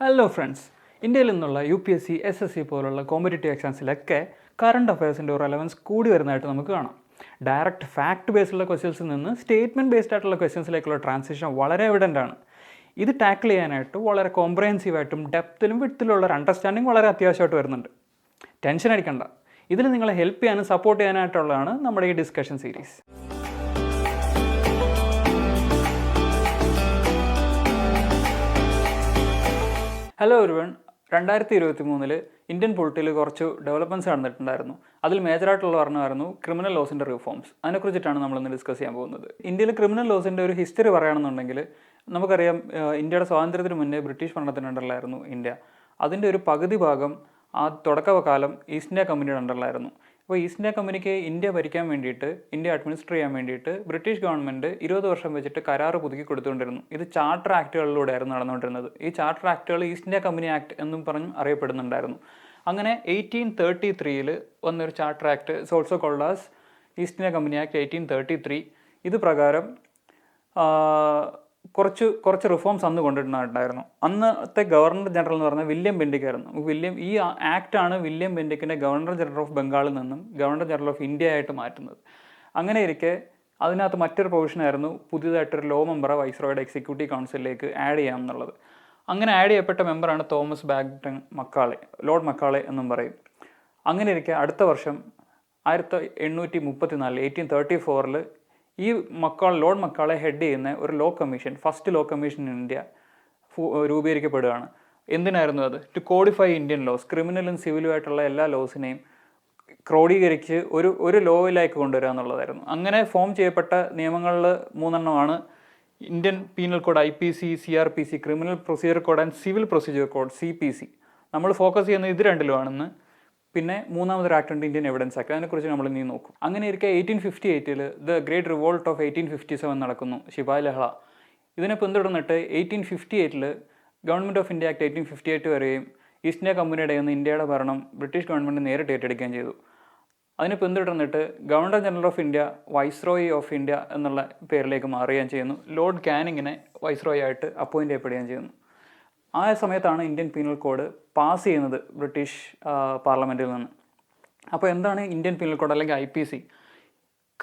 Hello friends, ഇന്ത്യയിൽ നിന്നുള്ള UPSC, SSC പോലുള്ള കോമ്പറ്റേറ്റീവ് എക്സാംസിലൊക്കെ കറണ്ട് അഫയേഴ്സിൻ്റെ ഒരു റെലവൻസ് കൂടി വരുന്നതായിട്ട് നമുക്ക് കാണാം. ഡയറക്റ്റ് ഫാക്ട് ബേസ്ഡുള്ള ക്വസ്റ്റ്യൻസിൽ നിന്ന് സ്റ്റേറ്റ്മെൻറ്റ് ബേസ്ഡ് ആയിട്ടുള്ള ക്വസ്റ്റ്യൻസിലേക്കുള്ള ട്രാൻസിഷൻ വളരെ എവിഡൻ്റ് ആണ്. ഇത് ടാക്കിൾ ചെയ്യാനായിട്ട് വളരെ കോംപ്രഹെൻസീവായിട്ടും ഡെപ്തിലും വിഡ്ത്തിലുള്ള ഒരു അണ്ടർസ്റ്റാൻഡിങ് വളരെ അത്യാവശ്യമായിട്ട് വരുന്നുണ്ട്. ടെൻഷൻ അടിക്കണ്ട, ഇതിൽ നിങ്ങളെ ഹെൽപ്പ് ചെയ്യാനും സപ്പോർട്ട് ചെയ്യാനായിട്ടുള്ളതാണ് നമ്മുടെ ഈ discussion series. Hello everyone, 2023 Indian പൊളിറ്റിയിൽ കുറച്ച് ഡെവലപ്മെൻറ്റ്സ് നടന്നിട്ടുണ്ടായിരുന്നു. അതിൽ മേജറായിട്ടുള്ള പറഞ്ഞായിരുന്നു ക്രിമിനൽ ലോസിൻ്റെ റിഫോംസ്. അതിനെക്കുറിച്ചിട്ടാണ് നമ്മളിന്ന് ഡിസ്കസ് ചെയ്യാൻ പോകുന്നത്. ഇന്ത്യയിൽ ക്രിമിനൽ ലോസിൻ്റെ ഒരു ഹിസ്റ്ററി പറയുകയാണെന്നുണ്ടെങ്കിൽ നമുക്കറിയാം, ഇന്ത്യയുടെ സ്വാതന്ത്ര്യത്തിന് മുന്നേ ബ്രിട്ടീഷ് ഭരണത്തിൻ്റെ അണ്ടറിലായിരുന്നു ഇന്ത്യ. അതിൻ്റെ ഒരു പകുതി ഭാഗം ആ തുടക്കകാലം ഈസ്റ്റ് ഇന്ത്യ കമ്പനിയുടെ അണ്ടറിലായിരുന്നു. അപ്പോൾ ഈസ്റ്റ് ഇന്ത്യ കമ്പനിക്ക് ഇന്ത്യ ഭരിക്കാൻ വേണ്ടിയിട്ട്, ഇന്ത്യ അഡ്മിനിസ്റ്റർ ചെയ്യാൻ വേണ്ടിയിട്ട് ബ്രിട്ടീഷ് ഗവൺമെൻറ് 20 വർഷം വെച്ചിട്ട് കരാറ് പുതുക്കി കൊടുത്തുകൊണ്ടിരുന്നു. ഇത് ചാർട്ടർ ആക്റ്റുകളിലൂടെയായിരുന്നു നടന്നുകൊണ്ടിരുന്നത്. ഈ ചാർട്ടർ ആക്റ്റുകൾ ഈസ്റ്റ് ഇന്ത്യ കമ്പനി ആക്ട് എന്നും പറഞ്ഞ് അറിയപ്പെടുന്നുണ്ടായിരുന്നു. അങ്ങനെ 1833 വന്നൊരു charter act, also called as East India company act 1833. ഇത് പ്രകാരം കുറച്ച് റിഫോംസ് അന്ന് കൊണ്ടുവന്നിട്ടുണ്ടായിരുന്നു. അന്നത്തെ ഗവർണർ ജനറൽ എന്ന് പറഞ്ഞാൽ വില്യം ബെൻഡിക് ആയിരുന്നു. ഈ ആക്റ്റാണ് വില്യം ബെൻഡിക്കിനെ ഗവർണർ ജനറൽ ഓഫ് ബംഗാളിൽ നിന്നും ഗവർണർ ജനറൽ ഓഫ് ഇന്ത്യ ആയിട്ട് മാറ്റുന്നത്. അങ്ങനെ ഇരിക്കെ അതിനകത്ത് മറ്റൊരു പ്രൊവിഷനായിരുന്നു പുതിയതായിട്ടൊരു ലോ മെമ്പറെ വൈസ്രോയുടെ എക്സിക്യൂട്ടീവ് കൗൺസിലിലേക്ക് ആഡ് ചെയ്യാം എന്നുള്ളത്. അങ്ങനെ ആഡ് ചെയ്യപ്പെട്ട മെമ്പറാണ് തോമസ് ബാഗ്ടൺ മക്കാളെ, ലോർഡ് മക്കാളെ എന്നും പറയും. അങ്ങനെ ഇരിക്കെ അടുത്ത വർഷം 1834 1834 ഈ ലോർഡ് മക്കാളെ ഹെഡ് ചെയ്യുന്ന ഒരു law commission, first law commission in India രൂപീകരിക്കപ്പെടുകയാണ്. എന്തിനായിരുന്നു അത്? ടു കോഡിഫൈ ഇന്ത്യൻ ലോസ്, ക്രിമിനലും സിവിലുമായിട്ടുള്ള എല്ലാ ലോസിനെയും ക്രോഡീകരിച്ച് ഒരു ലോയിലേക്ക് കൊണ്ടുവരിക എന്നുള്ളതായിരുന്നു. അങ്ങനെ ഫോം ചെയ്യപ്പെട്ട നിയമങ്ങളിൽ 3 Indian penal code IPC, CRPC, criminal procedure code and civil procedure code CPC. നമ്മൾ ഫോക്കസ് ചെയ്യുന്നത് ഇത് രണ്ടിലുമാണെന്ന്. പിന്നെ മൂന്നാമതൊരു ആക്ട് ഉണ്ട്, ഇന്ത്യൻ എവിഡൻസ് ആക്ട്. അതിനെക്കുറിച്ച് നമ്മൾ ഇനി നോക്കും. അങ്ങനെ ഇരിക്കെ 1858 ദ ഗ്രേറ്റ് റിവോൾട്ട് ഓഫ് 1857 നടക്കുന്നു, ശിപായി ലഹള. ഇതിനെ പിന്തുടർന്നിട്ട് 1858 ഗവൺമെൻറ് ഓഫ് ഇന്ത്യ ആക്ട് 1858 വരെയും ഈസ്റ്റ് ഇന്ത്യ കമ്പനിയുടെ നിന്ന് ഇന്ത്യയുടെ ഭരണം ബ്രിട്ടീഷ് ഗവൺമെൻറ് നേരിട്ട് ഏറ്റെടുക്കുകയും ചെയ്തു. അതിനെ പിന്തുടർന്നിട്ട് governor general of India viceroy of India എന്നുള്ള പേരിലേക്ക് മാറുകയും ചെയ്യുന്നു. ലോർഡ് കാനിങ്ങിനെ വൈസ്രോയി ആയിട്ട് അപ്പോയിൻ്റ് ചെയ്യപ്പെടുകയും ചെയ്യുന്നു. ആ സമയത്താണ് ഇന്ത്യൻ പീനൽ കോഡ് പാസ് ചെയ്യുന്നത് ബ്രിട്ടീഷ് പാർലമെൻറ്റിൽ നിന്ന്. അപ്പോൾ എന്താണ് ഇന്ത്യൻ പീനൽ കോഡ് അല്ലെങ്കിൽ IPC?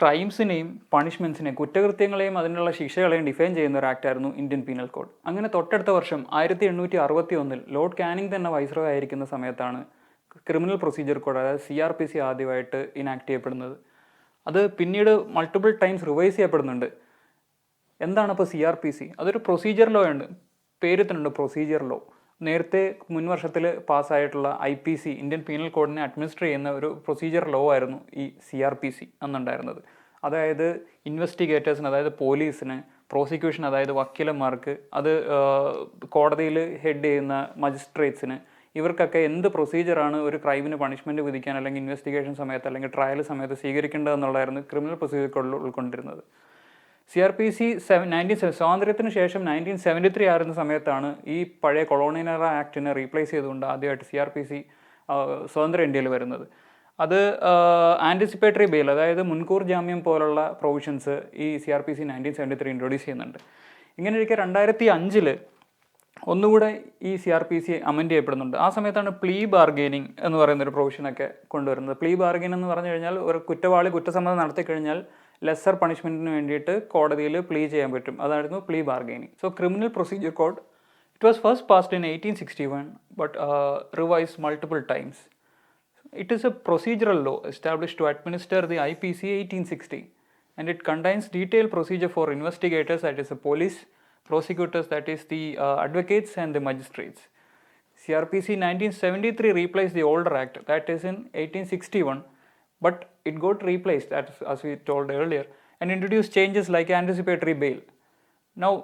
ക്രൈംസിനെയും പണിഷ്മെൻറ്റ്സിനെയും, കുറ്റകൃത്യങ്ങളെയും അതിനുള്ള ശിക്ഷകളെയും ഡിഫൈൻ ചെയ്യുന്ന ഒരു ആക്റ്റായിരുന്നു ഇന്ത്യൻ പീനൽ കോഡ്. അങ്ങനെ തൊട്ടടുത്ത വർഷം 1861 ലോർഡ് കാനിങ് തന്നെ വൈസ്രോയി ആയിരിക്കുന്ന സമയത്താണ് ക്രിമിനൽ പ്രൊസീജിയർ കോഡ്, അതായത് CRPC ആദ്യമായിട്ട് ഇനാക്ട് ചെയ്യപ്പെടുന്നത്. അത് പിന്നീട് മൾട്ടിപ്പിൾ ടൈംസ് റിവൈസ് ചെയ്യപ്പെടുന്നുണ്ട്. എന്താണ് അപ്പോൾ CRPC? അതൊരു പ്രൊസീജിയർ ലോ ഉണ്ട്, പേര് തന്നെ പ്രൊസീജിയർ ലോ. നേരത്തെ മുൻ വർഷത്തിൽ പാസ്സായിട്ടുള്ള IPC, ഇന്ത്യൻ പീനൽ കോഡിനെ അഡ്മിനിസ്റ്റർ ചെയ്യുന്ന ഒരു പ്രൊസീജിയർ ലോ ആയിരുന്നു ഈ CRPC എന്നുണ്ടായിരുന്നത്. അതായത് ഇൻവെസ്റ്റിഗേറ്റേഴ്സിന്, അതായത് പോലീസിന്, പ്രോസിക്യൂഷൻ അതായത് വക്കീലന്മാർക്ക്, അത് കോടതിയിൽ ഹെഡ് ചെയ്യുന്ന മജിസ്ട്രേറ്റ്സിന്, ഇവർക്കൊക്കെ എന്ത് പ്രൊസീജിയറാണ് ഒരു ക്രൈമിന് പണിഷ്മെൻറ്റ് വിധിക്കാൻ അല്ലെങ്കിൽ ഇൻവെസ്റ്റിഗേഷൻ സമയത്ത് അല്ലെങ്കിൽ ട്രയൽ സമയത്ത് സ്വീകരിക്കേണ്ടതെന്നുള്ളതായിരുന്നു ക്രിമിനൽ പ്രൊസീജിയർ കോഡിൽ ഉൾക്കൊണ്ടിരുന്നത്. CRPC സ്വാതന്ത്ര്യത്തിന് ശേഷം 1973 ആയിരുന്ന സമയത്താണ് ഈ പഴയ കൊളോണിയൽ ആക്ടിനെ റീപ്ലേസ് ചെയ്തുകൊണ്ട് ആദ്യമായിട്ട് CRPC സ്വതന്ത്ര ഇന്ത്യയിൽ വരുന്നത്. അത് ആൻറ്റിസിപ്പേറ്ററി ബെയിൽ, അതായത് മുൻകൂർ ജാമ്യം പോലുള്ള പ്രൊവിഷൻസ് ഈ CRPC 1973 ഇൻട്രൊഡ്യൂസ് ചെയ്യുന്നുണ്ട്. ഇങ്ങനെ ഇരിക്കെ 2005 ഒന്നുകൂടെ ഈ CRPC അമെൻഡ് ചെയ്യപ്പെടുന്നുണ്ട്. ആ സമയത്താണ് പ്ലീ ബാർഗെയിനിങ് എന്ന് പറയുന്നൊരു പ്രൊവിഷനൊക്കെ കൊണ്ടുവരുന്നത്. പ്ലീ ബാർഗെയിൻ എന്ന് പറഞ്ഞു കഴിഞ്ഞാൽ ഒരു കുറ്റവാളി കുറ്റസമ്മതം നടത്തി കഴിഞ്ഞാൽ ലെസർ പണിഷ്മെൻറ്റിന് വേണ്ടിയിട്ട് കോടതിയിൽ പ്ലീ ചെയ്യാൻ പറ്റും. അതായിരുന്നു plea bargaining. So criminal procedure code, it was first passed in 1861 but revised multiple times. It is a procedural law established to administer the IPC 1860 and it contains detailed procedure for investigators, that is the police, prosecutors, that is the advocates and the magistrates. CRPC 1973 replaced the older act, that is in 1861, but it got replaced, as we told earlier, and introduced changes like anticipatory bail. Now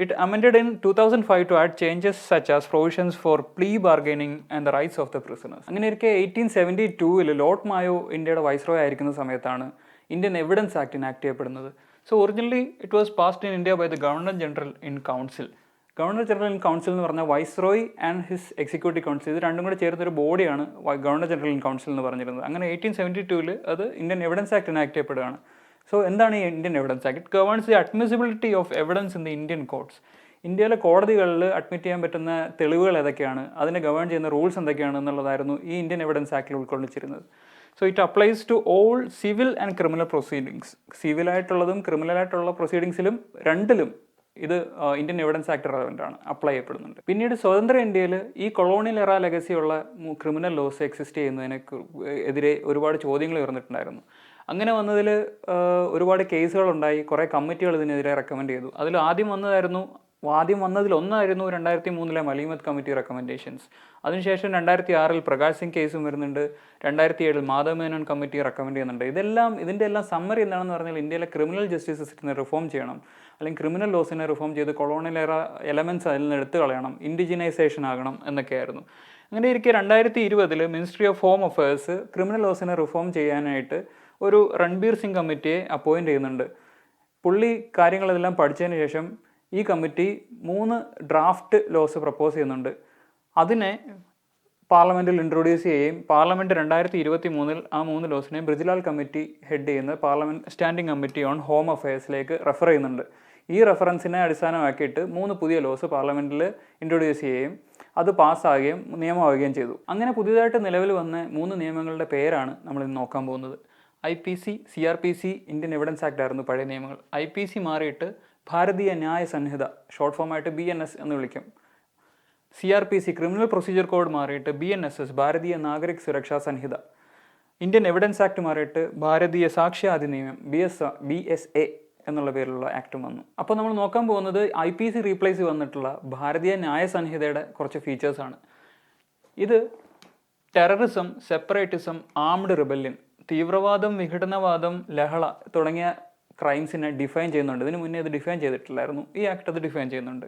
it amended in 2005 to add changes such as provisions for plea bargaining and the rights of the prisoners. അങ്ങനെ ഇരിക്കെ 1872 Lord മായോ ഇന്ത്യയുടെ viceroy ആയിരിക്കുന്ന സമയത്താണ് Indian evidence act enact ചെയ്യപ്പെടുന്നത്. So originally it was passed in India by the governor general in council. Governor general in council എന്ന് പറഞ്ഞാൽ viceroy and his executive council, ഇത് രണ്ടും കൂടെ ചേർന്നൊരു ബോഡിയാണ് ഗവർണർ ജനറൽ ഇൻ കൗൺസിൽ എന്ന് പറഞ്ഞിരുന്നത്. അങ്ങനെ 1872 അത് ഇന്ത്യൻ എവിഡൻസ് ആക്ട് ഇനാക്ട് ചെയ്യപ്പെടുകയാണ്. സോ എന്താണ് ഈ Indian evidence act? It governs the admissibility of evidence in the Indian courts. ഇന്ത്യയിലെ കോടതികളിൽ അഡ്മിറ്റ് ചെയ്യാൻ പറ്റുന്ന തെളിവുകൾ ഏതൊക്കെയാണ്, അതിനെ ഗവേൺ ചെയ്യുന്ന റൂൾസ് എന്തൊക്കെയാണ് എന്നുള്ളതായിരുന്നു ഈ ഇന്ത്യൻ എവിഡൻസ് ആക്ടിൽ ഉൾക്കൊള്ളിച്ചിരുന്നത്. So it applies to all civil and criminal proceedings. സിവിലായിട്ടുള്ളതും ക്രിമിനലായിട്ടുള്ള പ്രൊസീഡിങ്സിലും രണ്ടിലും ഇത് ഇന്ത്യൻ എവിഡൻസ് ആക്ട് റെലവൻ്റ് ആണ്, അപ്ലൈ ചെയ്യപ്പെടുന്നുണ്ട്. പിന്നീട് സ്വതന്ത്ര ഇന്ത്യയിൽ ഈ കൊളോണിയൽ എറ ലെഗസിയുള്ള ക്രിമിനൽ ലോസ് എക്സിസ്റ്റ് ചെയ്യുന്നതിന് എതിരെ ഒരുപാട് ചോദ്യങ്ങൾ ഉയർന്നിട്ടുണ്ടായിരുന്നു. അങ്ങനെ വന്നതിൽ ഒരുപാട് കേസുകളുണ്ടായി, കുറേ കമ്മിറ്റികൾ ഇതിനെതിരെ റെക്കമെൻഡ് ചെയ്തു. ആദ്യം വന്നതിൽ ഒന്നായിരുന്നു 2003 മലീമത്ത് കമ്മിറ്റി റെക്കമെൻഡേഷൻസ്. അതിനുശേഷം 2006 പ്രകാശ് സിംഗ് കേസും വരുന്നുണ്ട്. 2007 മാധവ് മേനോൻ കമ്മിറ്റി റെക്കമെൻഡ് ചെയ്യുന്നുണ്ട്. ഇതിൻ്റെ എല്ലാം സമ്മറി എന്താണെന്ന് പറഞ്ഞാൽ ഇന്ത്യയിലെ ക്രിമിനൽ ജസ്റ്റിസ് സിസ്റ്റത്തിനെ റിഫോം ചെയ്യണം, അല്ലെങ്കിൽ ക്രിമിനൽ ലോസിനെ റിഫോം ചെയ്ത് കൊളോണിയൽ എറ എലമെൻറ്റ്സ് അതിൽ നിന്ന് എടുത്തു കളയണം, ഇൻഡിജിനൈസേഷൻ ആകണം എന്നൊക്കെയായിരുന്നു. അങ്ങനെ ഇരിക്കെ 2020 ministry of home affairs criminal ലോസിനെ റിഫോം ചെയ്യാനായിട്ട് ഒരു രൺബീർ സിംഗ് കമ്മിറ്റിയെ അപ്പോയിൻറ്റ് ചെയ്യുന്നുണ്ട്. പുള്ളി കാര്യങ്ങളെല്ലാം പഠിച്ചതിന് ശേഷം ഈ കമ്മിറ്റി 3 ഡ്രാഫ്റ്റ് ലോസ് പ്രപ്പോസ് ചെയ്യുന്നുണ്ട്. അതിനെ പാർലമെൻറ്റിൽ ഇൻട്രൊഡ്യൂസ് ചെയ്യുകയും പാർലമെൻറ്റ് 2023 ആ 3 ലോസിനെ ബ്രിജ്ലാൽ കമ്മിറ്റി ഹെഡ് ചെയ്യുന്ന parliament standing committee on home അഫയേഴ്സിലേക്ക് റെഫർ ചെയ്യുന്നുണ്ട്. ഈ റെഫറൻസിനെ അടിസ്ഥാനമാക്കിയിട്ട് 3 പുതിയ ലോസ് പാർലമെൻറ്റിൽ ഇൻട്രൊഡ്യൂസ് ചെയ്യുകയും അത് പാസ്സാകുകയും നിയമമാവുകയും ചെയ്തു. അങ്ങനെ പുതിയതായിട്ട് നിലവിൽ വന്ന 3 നിയമങ്ങളുടെ പേരാണ് നമ്മളിന്ന് നോക്കാൻ പോകുന്നത്. IPC, CRPC, Indian evidence act ആയിരുന്നു പഴയ നിയമങ്ങൾ. IPC മാറിയിട്ട് ഭാരതീയ ന്യായ സംഹിത, ഷോർട്ട് ഫോമായിട്ട് BNS എന്ന് വിളിക്കും. CRPC ക്രിമിനൽ പ്രൊസീജിയർ കോഡ് മാറിയിട്ട് BNSS, ഭാരതീയ നാഗരിക് സുരക്ഷാ സംഹിത. ഇന്ത്യൻ എവിഡൻസ് ആക്ട് മാറിയിട്ട് ഭാരതീയ സാക്ഷ്യ അധിനിയമം, BSA എന്നുള്ള പേരിലുള്ള ആക്ടും വന്നു. അപ്പോൾ നമ്മൾ നോക്കാൻ പോകുന്നത് IPC റീപ്ലേസ് വന്നിട്ടുള്ള ഭാരതീയ ന്യായ സംഹിതയുടെ കുറച്ച് ഫീച്ചേഴ്സാണ്. ഇത് ടെററിസം, സെപ്പറേറ്റിസം, ആംഡ് റിബല്യൻ, തീവ്രവാദം, വിഘടനവാദം, ലഹള തുടങ്ങിയ ക്രൈംസിനെ ഡിഫൈൻ ചെയ്യുന്നുണ്ട്. ഇതിന് മുന്നേ ഇത് ഡിഫൈൻ ചെയ്തിട്ടില്ലായിരുന്നു. ഈ ആക്ട് അത് ഡിഫൈൻ ചെയ്യുന്നുണ്ട്.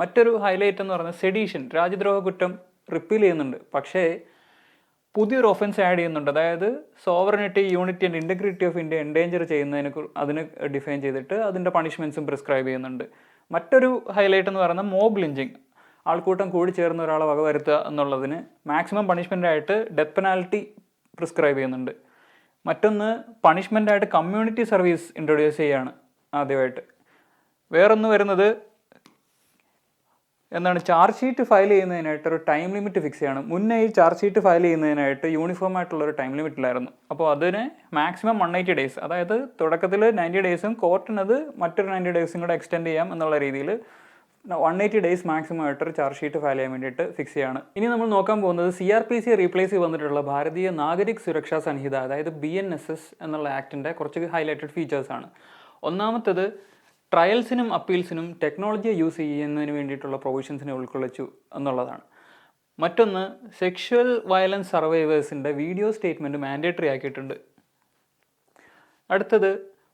മറ്റൊരു ഹൈലൈറ്റ് എന്ന് പറയുന്നത് സെഡീഷൻ, രാജ്യദ്രോഹ കുറ്റം റിപ്പീൽ ചെയ്യുന്നുണ്ട്. പക്ഷേ പുതിയൊരു ഒഫൻസ് ആഡ് ചെയ്യുന്നുണ്ട്. അതായത് sovereignty, unity and integrity of India endanger ചെയ്യുന്നതിന് അതിന് ഡിഫൈൻ ചെയ്തിട്ട് അതിൻ്റെ പണിഷ്മെൻറ്റ്സും പ്രിസ്ക്രൈബ് ചെയ്യുന്നുണ്ട്. മറ്റൊരു ഹൈലൈറ്റ് എന്ന് പറയുന്നത് മോബ് ലിഞ്ചിങ്, ആൾക്കൂട്ടം കൂടി ചേർന്ന് ഒരാളെ വകവരുത്തുക എന്നുള്ളതിന് മാക്സിമം പണിഷ്മെൻ്റായിട്ട് ഡെത്ത് പെനാൽറ്റി പ്രിസ്ക്രൈബ് ചെയ്യുന്നുണ്ട്. മറ്റൊന്ന് പണിഷ്മെൻ്റായിട്ട് കമ്മ്യൂണിറ്റി സർവീസ് ഇൻട്രൊഡ്യൂസ് ചെയ്യുകയാണ് ആദ്യമായിട്ട്. വേറൊന്ന് വരുന്നത് ചാർജ് ഷീറ്റ് ഫയൽ ചെയ്യുന്നതിനായിട്ട് ഒരു ടൈം ലിമിറ്റ് ഫിക്സ് ചെയ്യണം. മുന്നേ ഈ ചാർജ് ഷീറ്റ് ഫയൽ ചെയ്യുന്നതിനായിട്ട് യൂണിഫോം ആയിട്ടുള്ളൊരു ടൈം ലിമിറ്റ് ഇല്ലായിരുന്നു. അപ്പോൾ അതിന് മാക്സിമം 180 days, അതായത് തുടക്കത്തിൽ 90 days കോർട്ടിനത് മറ്റൊരു 90 days കൂടെ എക്സ്റ്റെൻഡ് ചെയ്യാം എന്നുള്ള രീതിയിൽ 180 days മാക്സിമം ആയിട്ടൊരു ചാർജ് ഷീറ്റ് ഫയൽ ചെയ്യാൻ വേണ്ടിയിട്ട് ഫിക്സ് ചെയ്യാണ്. ഇനി നമ്മൾ നോക്കാൻ പോകുന്നത് CRPC റീപ്ലേസ് വന്നിട്ടുള്ള ഭാരതീയ നാഗരിക് സുരക്ഷാ സംഹിത, അതായത് BNSS എന്നുള്ള ആക്ടിൻ്റെ കുറച്ച് ഹൈലൈറ്റഡ് ഫീച്ചേഴ്സാണ്. ഒന്നാമത്തേത് ട്രയൽസിനും അപ്പീൽസിനും ടെക്നോളജിയെ യൂസ് ചെയ്യുന്നതിന് വേണ്ടിയിട്ടുള്ള പ്രൊവിഷൻസിനെ ഉൾക്കൊള്ളിച്ചു എന്നുള്ളതാണ്. മറ്റൊന്ന് സെക്ഷുവൽ വയലൻസ് സർവൈവേഴ്സിൻ്റെ വീഡിയോ സ്റ്റേറ്റ്മെൻറ്റ് മാൻഡേറ്ററി ആക്കിയിട്ടുണ്ട്. അടുത്തത്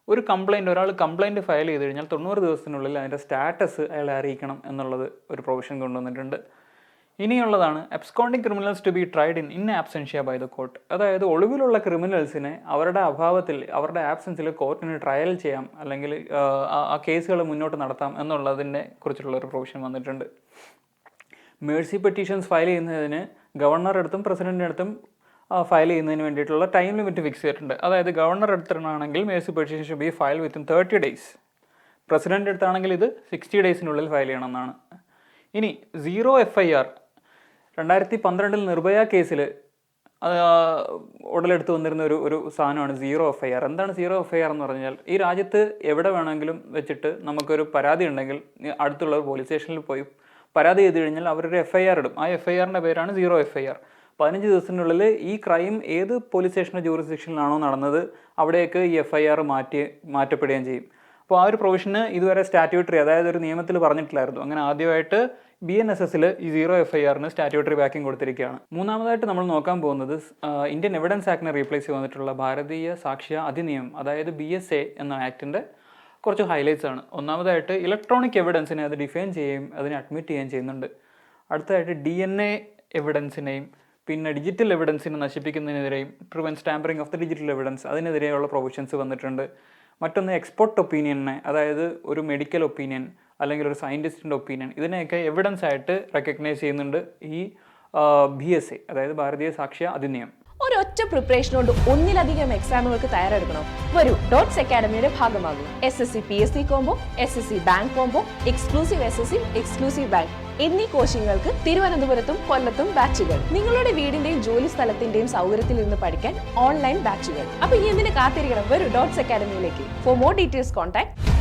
ഒരാൾ കംപ്ലൈൻറ്റ് ഫയൽ ചെയ്ത് കഴിഞ്ഞാൽ 90 ദിവസത്തിനുള്ളിൽ അതിൻ്റെ സ്റ്റാറ്റസ് അയാളെ അറിയിക്കണം എന്നുള്ളത് ഒരു പ്രൊവിഷൻ കൊണ്ടുവന്നിട്ടുണ്ട്. ഇനിയുള്ളതാണ് absconding criminals to be tried in absentia by the court. അതായത് ഒളിവിലുള്ള ക്രിമിനൽസിനെ അവരുടെ അഭാവത്തിൽ, അവരുടെ ആബ്സെൻസിൽ കോർട്ടിന് ട്രയൽ ചെയ്യാം, അല്ലെങ്കിൽ ആ കേസുകൾ മുന്നോട്ട് നടത്താം എന്നുള്ളതിനെ കുറിച്ചുള്ള ഒരു പ്രൊവിഷൻ വന്നിട്ടുണ്ട്. മേഴ്സി പെറ്റീഷൻസ് ഫയൽ ചെയ്യുന്നതിന് ഗവർണറുടെ അടുത്തും പ്രസിഡന്റിൻ്റെ അടുത്തും ഫയൽ ചെയ്യുന്നതിന് വേണ്ടിയിട്ടുള്ള ടൈം ലിമിറ്റ് ഫിക്സ് ചെയ്തിട്ടുണ്ട്. അതായത് ഗവർണർ അടുത്താണെങ്കിൽ Mercy petition should be file within 30 days. President അടുത്താണെങ്കിൽ ഇത് 60 daysനുള്ളിൽ ഫയൽ ചെയ്യണമെന്നാണ്. ഇനി 0 FIR, 2012 നിർഭയ കേസിൽ ഉടലെടുത്ത് വന്നിരുന്ന ഒരു സാധനമാണ് 0 FIR. എന്താണ് 0 FIR എന്ന് പറഞ്ഞാൽ, ഈ രാജ്യത്ത് എവിടെ വേണമെങ്കിലും വെച്ചിട്ട് നമുക്കൊരു പരാതി ഉണ്ടെങ്കിൽ അടുത്തുള്ള പോലീസ് സ്റ്റേഷനിൽ പോയി പരാതി ചെയ്ത് കഴിഞ്ഞാൽ അവരൊരു FIR ഇടും. ആ FIRൻ്റെ പേരാണ് 0 FIR. 15 ദിവസത്തിനുള്ളിൽ ഈ ക്രൈം ഏത് പോലീസ് സ്റ്റേഷൻ്റെ ജൂറിസ്ഡിക്ഷനിലാണോ നടന്നത് അവിടേക്ക് ഈ FIR മാറ്റപ്പെടുകയും ചെയ്യും. അപ്പോൾ ആ ഒരു പ്രൊവിഷന് ഇതുവരെ സ്റ്റാറ്റ്യൂട്ടറി, അതായത് ഒരു നിയമത്തിൽ പറഞ്ഞിട്ടില്ലായിരുന്നു. അങ്ങനെ ആദ്യമായിട്ട് BNSSൽ ഈ 0 FIRന് സ്റ്റാറ്റ്യൂട്ടറി ബാക്കിംഗ് കൊടുത്തിരിക്കുകയാണ്. മൂന്നാമതായിട്ട് നമ്മൾ നോക്കാൻ പോകുന്നത് ഇന്ത്യൻ എവിഡൻസ് ആക്ടിനെ റീപ്ലേസ് വന്നിട്ടുള്ള ഭാരതീയ സാക്ഷ്യ അധിനിയമം, അതായത് BSA എന്ന ആക്ടിൻ്റെ കുറച്ച് ഹൈലൈറ്റ്സ് ആണ്. ഒന്നാമതായിട്ട് ഇലക്ട്രോണിക് എവിഡൻസിനെ അത് ഡിഫൈൻ ചെയ്യുകയും അതിനെ അഡ്മിറ്റ് ചെയ്യുകയും ചെയ്യുന്നുണ്ട്. അടുത്തതായിട്ട് DNA എവിഡൻസിനെയും പിന്നെ ഡിജിറ്റൽ എവിഡൻസിനെ നശിപ്പിക്കുന്നതിനെതിരെയും prevent tampering of the digital evidence, അതിനെതിരെയുള്ള പ്രൊവിഷൻസ് വന്നിട്ടുണ്ട്. മറ്റൊന്ന് എക്സ്പെർട്ട് ഒപ്പീനിയനെ, അതായത് ഒരു മെഡിക്കൽ ഒപ്പീനിയൻ അല്ലെങ്കിൽ ഒരു സയൻറ്റിസ്റ്റിൻ്റെ ഒപ്പീനിയൻ, ഇതിനെയൊക്കെ എവിഡൻസ് ആയിട്ട് റെക്കഗ്നൈസ് ചെയ്യുന്നുണ്ട് ഈ BSA, അതായത് ഭാരതീയ സാക്ഷ്യ അധിനിയമം. ഒരൊറ്റ പ്രിപ്പറേഷൻ കൊണ്ട് ഒന്നിലധികം എക്സാമുകൾക്ക് തയ്യാറെടുക്കണോ? വരൂ, ഡോട്ട്സ് അക്കാഡമിയുടെ ഭാഗമാകും. SSC PSC combo, SSC bank combo, exclusive SSC, exclusive bank എന്നീ കോച്ചിങ്ങുകൾക്ക് തിരുവനന്തപുരത്തും കൊല്ലത്തും ബാച്ചുകൾ. നിങ്ങളുടെ വീടിന്റെയും ജോലി സ്ഥലത്തിന്റെയും സൗകര്യത്തിൽ നിന്ന് പഠിക്കാൻ ഓൺലൈൻ ബാച്ചുകൾ. അപ്പൊ ഇനി എന്തിനു കാത്തിരിക്കണം? വരൂ ഡോട്ട്സ് അക്കാഡമിയിലേക്ക്. For more details contact